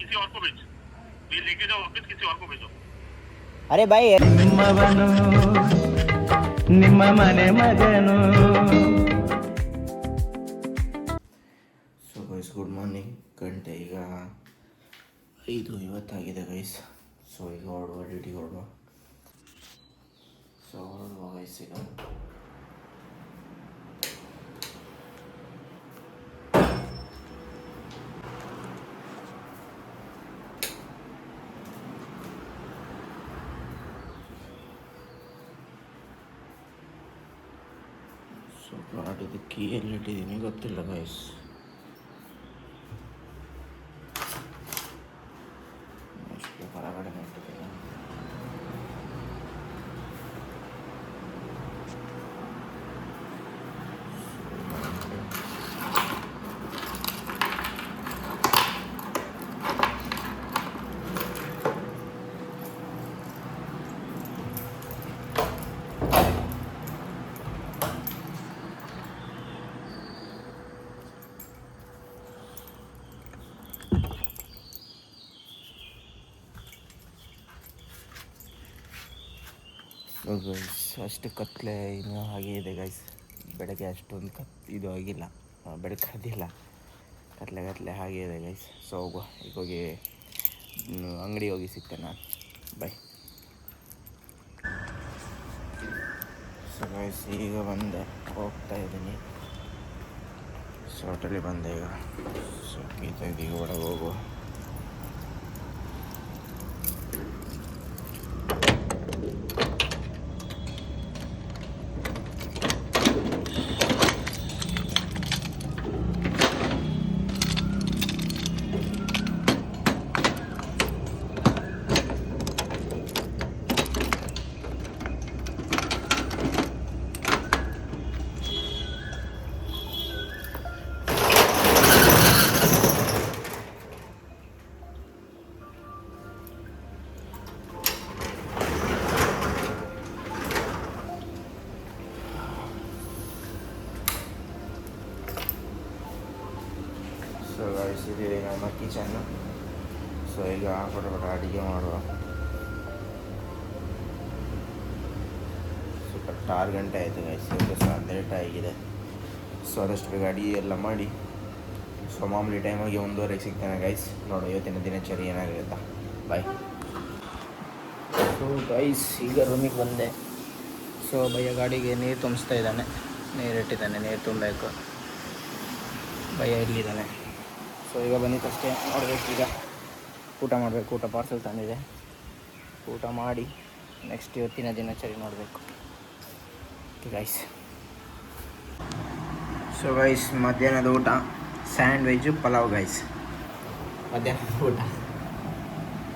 किसी और को भेज, ये लेके जाओ वापस, किसी और को भेजो. ಅರೆ ಬಾಯ್ ನಿಮ್ಮವನು ನಿಮ್ಮ ಮನೆ ಮಗನು. So guys good morning. ಗಂಟೆ ಈಗ 5:50 ಗೈಸ್. ಸೊ ಈಗ ಹೊರಡುವ, ಡ್ಯೂಟಿಗೆ ಹೊರಡುವ. ಸೊ ಹೊರಡುವ ಗೈಸ್ ಈಗ. ಸೊ ಗಾಡಿದು ಕೀ ಎಲ್ಲಿಟ್ಟಿದ್ದೀನಿ ಗೊತ್ತಿಲ್ಲ ಗೈಸ್. ಹೊರಗಡೆ ಇಟ್ಟಿದ್ದೀನಿ. ಗೈಸ್ ಅಷ್ಟು ಕತ್ಲೆ ಇನ್ನೂ ಹಾಗೆ ಇದೆ ಗೈಸ್. ಬೆಳಗ್ಗೆ ಅಷ್ಟೊಂದು ಇದು ಆಗಿಲ್ಲ, ಬೆಳಕಾದಿಲ್ಲ, ಕತ್ಲೆ ಹಾಗೆ ಇದೆ ಗೈಸ್. ಸೊ ಹೋಗುವ, ಈಗ ಹೋಗಿ ಅಂಗಡಿ ಹೋಗಿ ಸಿಗ್ತೇನೆ ನಾನು. ಬಾಯ್. ಸೊ ಗೈಸ್ ಈಗ ಬಂದೆ, ಹೋಗ್ತಾ ಇದ್ದೀನಿ. ಸೊ ಹೋಟೆಲಿಗೆ ಬಂದೆ ಈಗ. ಸೊ ಈಗ ಒಳಗೆ ಹೋಗುವ. ಸೊ ಗೈಸ್ ಇದು ನಮ್ಮ ಕಿಚನ್ನು. ಸೊ ಈಗ ಫಟಾಫಟ ಅಡುಗೆ ಮಾಡುವ. ಸ್ವಲ್ಪ 6 ಗಂಟೆ ಆಯಿತು ಗೈಸ್, ಈಗ ಸಹ ಲೇಟ್ ಆಗಿದೆ. ಸೊ ಆದಷ್ಟು ಬೇಗ ಅಡುಗೆ ಎಲ್ಲ ಮಾಡಿ, ಸೊ ಮಾಮೂಲಿ ಟೈಮಾಗಿ 1:30ಗೆ ಸಿಗ್ತೇನೆ ಗೈಸ್. ನೋಡು ಇವತ್ತಿನ ದಿನಚರಿ ಏನಾಗಿರುತ್ತಾ. ಬಾಯ್. ಸೊ ಗೈಸ್ ಈಗ ರೂಮಿಗೆ ಬಂದೆ. ಸೊ ಭಯ್ಯ ಗಾಡಿಗೆ ನೀರು ತುಂಬಿಸ್ತಾ ಇದ್ದಾನೆ, ನೀರಿಟ್ಟಿದ್ದಾನೆ, ನೀರು ತುಂಬಬೇಕು. ಭಯ್ಯ ಇಲ್ಲಿದ್ದಾನೆ. ಸೊ ಈಗ ಬಂದಿದ್ದಷ್ಟೇ ನೋಡಬೇಕು, ಈಗ ಊಟ ಮಾಡಬೇಕು. ಊಟ ಪಾರ್ಸೆಲ್ ತಂದಿದೆ, ಊಟ ಮಾಡಿ ನೆಕ್ಸ್ಟ್ ಇವತ್ತಿನ ದಿನಚರಿ ನೋಡಬೇಕು. Okay guys. ಸೊ ಗೈಸ್ ಮಧ್ಯಾಹ್ನದ ಊಟ ಸ್ಯಾಂಡ್ವಿಚ್ಚು ಪಲಾವ್ ಗೈಸ್. ಮಧ್ಯಾಹ್ನದ ಊಟ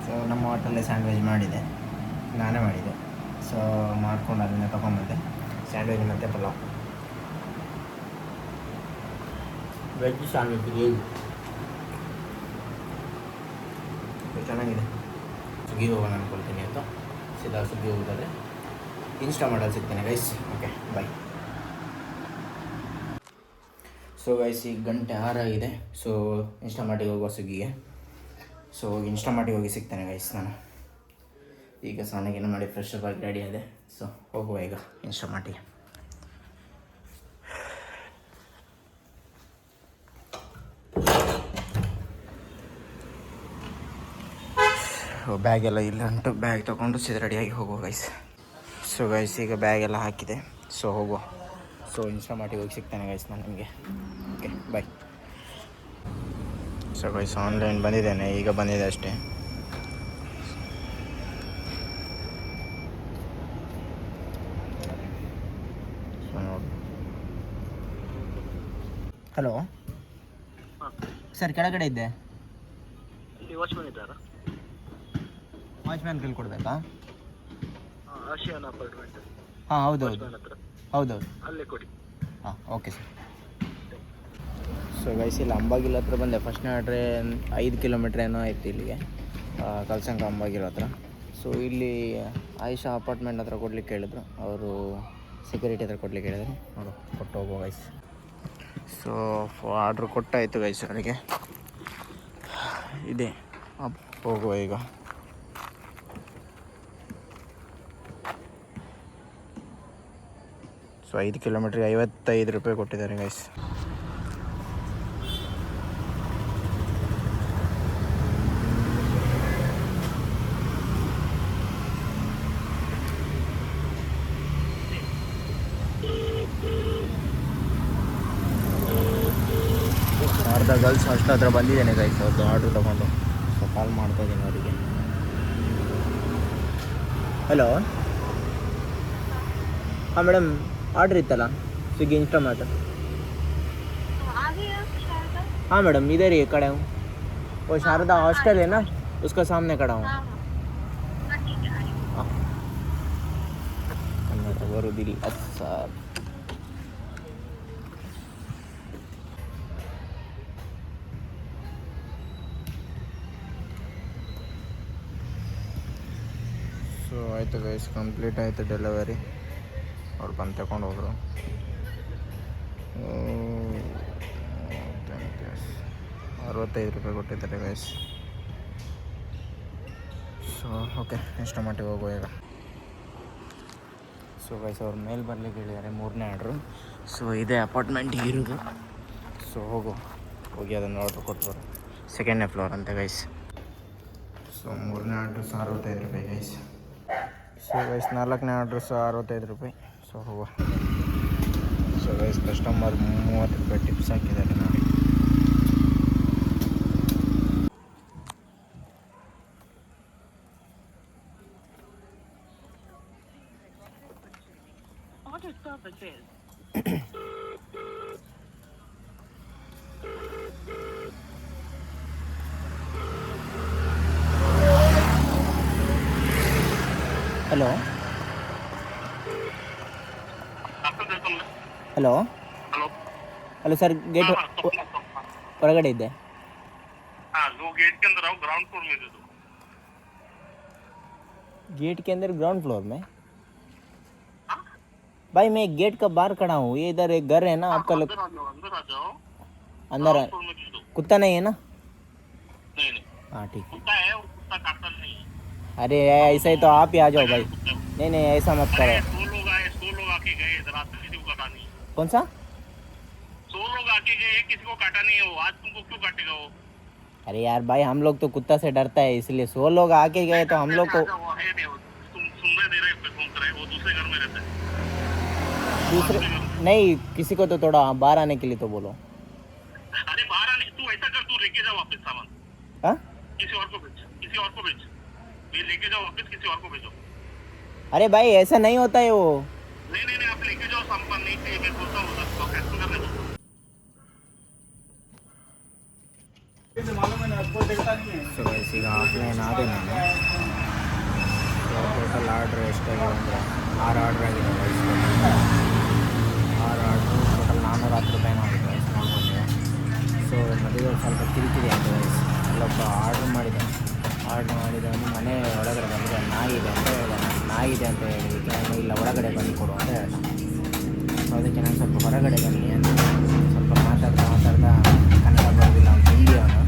ಸೊ ನಮ್ಮ ಹೋಟೆಲಲ್ಲಿ ಸ್ಯಾಂಡ್ವಿಚ್ ಮಾಡಿದೆ, ನಾನೇ ಮಾಡಿದೆ. ಸೊ ಮಾಡ್ಕೊಂಡು ಅದನ್ನು ತೊಗೊಂಬಂದೆ, ಸ್ಯಾಂಡ್ವಿಚ್ ಮತ್ತು ಪಲಾವ್. ವೆಜ್ ಸ್ಯಾಂಡ್ವಿಚ್ ಚೆನ್ನಾಗಿದೆ. ಸ್ವಿಗ್ಗಿ ಹೋಗೋಣ ಅಂದ್ಕೊಳ್ತೀನಿ ಅಂತ. ಸೀದಾ ಸ್ವಿಗ್ಗಿ ಹೋಗೋದಾದ್ರೆ ಇನ್ಸ್ಟಾ ಮಾಡಲ್ಲಿ ಸಿಗ್ತೇನೆ guys. Okay bye. So guys ಈಗ ಗಂಟೆ 6 ಆಗಿದೆ. ಸೊ ಇನ್ಸ್ಟಾಮಾರ್ಟಿಗೆ ಹೋಗುವ ಸ್ವಿಗ್ಗಿಗೆ. ಸೊ ಇನ್ಸ್ಟಾಮಾರ್ಟಿಗೆ ಹೋಗಿ ಸಿಗ್ತೇನೆ ಗೈಸ್ ನಾನು. ಈಗ ಸ್ನಾನಗೇನು ಮಾಡಿ ಫ್ರೆಶ್ ಅಪ್ ಆಗಿ ರೆಡಿ ಆದೆ. ಸೊ ಹೋಗುವ ಈಗ ಇನ್ಸ್ಟಾಮಾರ್ಟಿಗೆ. ಬ್ಯಾಗೆಲ್ಲ ಇಲ್ಲ ಉಂಟು, ಬ್ಯಾಗ್ ತೊಗೊಂಡು ಸೀದಾ ರೆಡಿಯಾಗಿ ಹೋಗುವ ಗೈಸ್. ಸೊ ಗೈಸ್ ಈಗ ಬ್ಯಾಗೆಲ್ಲ ಹಾಕಿದೆ. ಸೊ ಹೋಗುವ. ಸೊ ಇನ್ಸ್ಟಾಮಾರ್ಟಿಗೆ ಹೋಗಿ ಸಿಗ್ತಾನೆ ಗೈಸ್ ನಾನು ನಿಮಗೆ. Okay bye. So guys online ಬಂದಿದ್ದೇನೆ, ಈಗ ಬಂದಿದೆ ಅಷ್ಟೇ. ಸೊ ನೋಡಿ. ಹಲೋ ಸರ್, ಕೆಳಗಡೆ ಇದ್ದೆ. ವಾಚ್ಮನ್ ಇದ್ದಾರಾ? ವಾಚ್ಮ್ಯಾನ್ ಕೈಲಿ ಕೊಡಬೇಕಾ? ಆಶಿಯಾನ ಅಪಾರ್ಟ್ಮೆಂಟ್. ಹಾಂ ಹೌದೌದು ಹೌದೌದು, ಅಲ್ಲೇ ಕೊಡಿ. ಹಾಂ ಓಕೆ ಸರ್. ಸೊ ಗೈಸ್ ಇಲ್ಲಿ ಅಂಬಾಗಿಲ ಹತ್ರ ಬಂದೆ. ಫಸ್ಟ್ನೇ ಆಡ್ರೆ 5 ಕಿಲೋಮೀಟ್ರ್ ಏನೋ ಆಯ್ತು ಇಲ್ಲಿಗೆ, ಕಲ್ಸಂಕ ಅಂಬಾಗಿಲ ಹತ್ರ. ಸೊ ಇಲ್ಲಿ ಆಯಿಷಾ ಅಪಾರ್ಟ್ಮೆಂಟ್ ಹತ್ರ ಕೊಡ್ಲಿಕ್ಕೆ ಹೇಳಿದ್ರು, ಅವರು ಸೆಕ್ಯೂರಿಟಿ ಹತ್ರ ಕೊಡ್ಲಿಕ್ಕೆ ಹೇಳಿದ್ರು. ನೋಡು ಕೊಟ್ಟು ಹೋಗುವ ಗೈಸ್. ಸೊ ಆರ್ಡ್ರ್ ಕೊಟ್ಟಾಯಿತು ಗೈಸ್. ಅವರಿಗೆ ಇದೆ ಅಪ್ ಹೋಗುವ ಈಗ. ಸೊ 5 ಕಿಲೋಮೀಟ್ರಿಗೆ 55 ರೂಪಾಯಿ ಕೊಟ್ಟಿದ್ದಾರೆ ಗೈಸ್. ಅರ್ಧ ಗರ್ಲ್ಸ್ ಅಷ್ಟು ಹತ್ರ ಬಂದಿದ್ದೇನೆ ಗೈಸ್, ಅವ್ರದ್ದು ಆರ್ಡ್ರ್ ತೊಗೊಂಡು. ಸೊ ಕಾಲ್ ಮಾಡ್ತಾ ಇದ್ದೀನಿ ಅವರಿಗೆ. ಹಲೋ, हाँ मैडम ऑर्डर इतना स्विगी इंस्टामार्ट. हाँ मैडम इधर ही खड़ा हूँ. वो शारदा हॉस्टल है ना, उसका सामने खड़ा हूँ. हाँ बरुदिल सर. ಸೊ ಆಯಿತು ಗೈಸ್, ಕಂಪ್ಲೀಟ್ ಆಯಿತು ಡೆಲಿವರಿ. ಅವ್ರು ಬಂದು ತಗೊಂಡು ಹೋದರು. 65 ರೂಪಾಯಿ ಕೊಟ್ಟಿದ್ದಾರೆ ಗೈಸ್. ಸೊ ಓಕೆ, ನೆಕ್ಸ್ಟ್ ಮಟ್ಟಿಗೆ ಹೋಗುವ ಈಗ. ಸೊ ಗೈಸ್ ಅವ್ರು ಮೇಲೆ ಬರಲಿಕ್ಕೆ ಹೇಳಿದ್ದಾರೆ, 3ನೇ ಆರ್ಡ್ರು. ಸೊ ಇದೇ ಅಪಾರ್ಟ್ಮೆಂಟಿಗೆ ಇರೋದು. ಸೊ ಹೋಗಿ ಅದನ್ನು ಆರ್ಡ್ರ್ ಕೊಟ್ಟು ಬರೋ. 2ನೇ ಫ್ಲೋರ್ ಅಂತ ಗೈಸ್. ಸೊ 3ನೇ ಆರ್ಡ್ರು 65 ರೂಪಾಯಿ ಗೈಸ್. ಸೊ ಗೈಸ್ 4ನೇ ಆರ್ಡ್ರು 65 ರೂಪಾಯಿ. ಸೊ ಹೋಗುವ. ಸೊ ಗೈಸ್ ಕಸ್ಟಮರ್ 30 ರೂಪಾಯಿ ಟಿಪ್ಸ್ ಹಾಕಿದ್ದಾರೆ ನೋಡಿ. Hello hello hello sir, gate ಹೊರಗಡೆ ಇದ್ದೆ. हाँ जो गेट के अंदर आओ, ग्राउंड फ्लोर में दे दो. गेट के अंदर ग्राउंड फ्लोर में? भाई मैं गेट का बाहर खड़ा हूँ. ये इधर एक घर है ना आपका. अंदर आ जाओ. अंदर ग्राउंड फ्लोर में दे दो. कुत्ता नहीं है ना? नहीं नहीं, हाँ ठीक है. कुत्ता है, वो कुत्ता काटता नहीं है. अरे ऐसा ही तो आप ही आ जाओ भाई. नहीं नहीं ऐसा मत करो. 100 लोग आए, 100 लोग आके गए, इधर आज किसी को काटा नहीं. कौन सा? 100 लोग आके गए, किसी को काटा नहीं है. वो आज तुमको क्यों काटेगा वो? अरे यार भाई, हम लोग तो कुत्ता से डरता है, इसलिए 100 लोग आके गए तो हम लोग को. वो है नहीं, वो तुम सुन रहे दे रहे फोन कर रहे, वो दूसरे घर में रहता है. दूसरे नहीं, किसी को तो थोड़ा बाहर आने के लिए तो बोलो. अरे बाहर आने, तू ऐसा कर, तू लेके जाओ वापस सामान. हाँ किसी और को भेज, किसी और को भेज. ये लेके जाओ वापस, किसी और को भेजो. अरे भाई ऐसा नहीं होता है वो. नहीं नहीं नहीं, आप लेके जाओ सामान. नहीं चाहिए, मैं बोलता हूँ उधर तो कैंसिल करने दो. ಸೊ ಗೈಸ್ ಈಗ ಆಫ್ಲೈನ್ ಆದೆ ನಾನು. ಸೊ ಟೋಟಲ್ ಆರ್ಡ್ರ್ ಎಷ್ಟಾಗಿದೆ ಅಂದರೆ 6 ಆರ್ಡ್ರ್ ಆಗಿದೆ ಗೈಸ್. 6 ಆರ್ಡ್ರು ಟೋಟಲ್ 410 ರೂಪಾಯಿನೂ ಆಗಿದೆ ಗೈಸ್, ನೋಡ್ಬೋದು. ಸೊ ಮದುವೆ ಸ್ವಲ್ಪ ಕಿರಿಕಿರಿ ಆಯಿತು ಗೈಸ್. ಅಲ್ಲೊಬ್ಬ ಆರ್ಡ್ರ್ ಮಾಡಿದವನು ಮನೆ ಒಳಗಡೆ ಬಂದರೆ ನಾಯಿದೆ ಅಂತ ಹೇಳಿದೆ. ನಾಯಿದೆ ಅಂತ ಹೇಳಿದ್ದಕ್ಕೆ ನಾನು ಇಲ್ಲ ಒಳಗಡೆ ಬಂದು ಕೊಡು ಅಂತ ಹೇಳಿದೆ. ಸೊ ಅದಕ್ಕೆ ನಾನು ಸ್ವಲ್ಪ ಹೊರಗಡೆ ಬನ್ನಿ ಅಂತ ಸ್ವಲ್ಪ ಮಾತಾಡ್ತಾ ಕನ್ನಡ ಬರೋದಿಲ್ಲ ಅಂತ ಹಿಂದಿ ಅವನು.